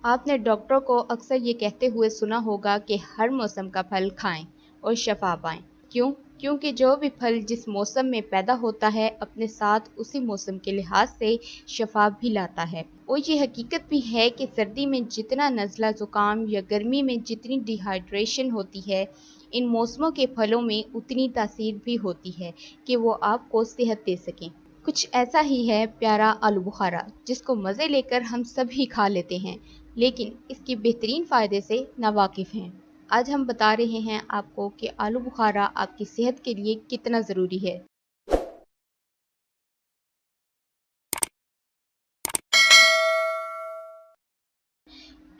आपने डॉक्टर को अक्सर ये कहते हुए सुना होगा कि हर मौसम का फल खाएं और शफा पाएं। क्यों? क्योंकि जो भी फल जिस मौसम में पैदा होता है अपने साथ उसी मौसम के लिहाज से शफा भी लाता है। और ये हकीकत भी है कि सर्दी में जितना नज़ला ज़ुकाम या गर्मी में जितनी डिहाइड्रेशन होती है, इन मौसमों के फलों में उतनी तासीर भी होती है कि वो आपको सेहत दे सकें। कुछ ऐसा ही है प्यारा आलू बुखारा, जिसको मज़े लेकर हम सब ही खा लेते हैं, लेकिन इसके बेहतरीन फ़ायदे से नावाकिफ़ हैं। आज हम बता रहे हैं आपको कि आलू बुखारा आपकी सेहत के लिए कितना ज़रूरी है।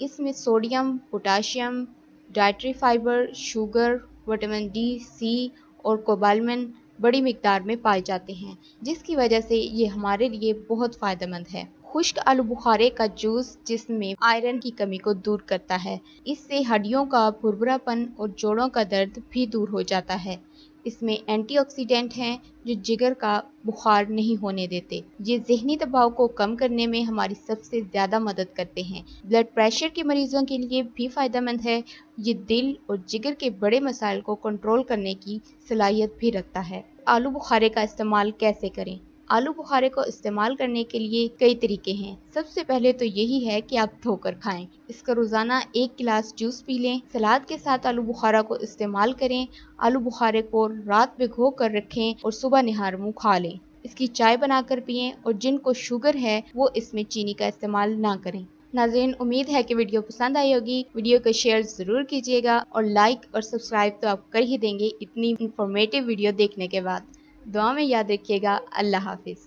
इसमें sodium, potassium, dietary fibre, sugar, vitamin D, C और कोबालमिन बड़ी मिकदार में पाए जाते हैं, जिसकी वजह से ये हमारे लिए बहुत फ़ायदेमंद है। खुश्क आलू बुखारे का जूस जिसमें आयरन की कमी को दूर करता है। इससे हड्डियों का भुरभुरापन और जोड़ों का दर्द भी दूर हो जाता है। इसमें एंटीऑक्सीडेंट हैं जो जिगर का बुखार नहीं होने देते। ये ज़हनी दबाव को कम करने में हमारी सबसे ज़्यादा मदद करते हैं। ब्लड प्रेशर के मरीजों के लिए भी फ़ायदेमंद है। ये दिल और जिगर के बड़े मसाइल को कंट्रोल करने की सलाहियत भी रखता है। आलू बुखारे का इस्तेमाल कैसे करें? आलू बुखारे को इस्तेमाल करने के लिए कई तरीके हैं। सबसे पहले तो यही है कि आप धोकर खाएं। इसका रोज़ाना 1 गिलास जूस पी लें। सलाद के साथ आलू बुखारा को इस्तेमाल करें। आलू बुखारे को रात भिगो कर रखें और सुबह निहार मुँह खा लें। इसकी चाय बनाकर पिएं और जिनको शुगर है वो इसमें चीनी का इस्तेमाल ना करें। नाज़रीन, उम्मीद है कि वीडियो पसंद आई होगी। वीडियो को शेयर ज़रूर कीजिएगा और लाइक और सब्सक्राइब तो आप कर ही देंगे इतनी इन्फॉर्मेटिव वीडियो देखने के बाद। दुआ में याद रखिएगा। अल्लाह हाफ़िज़।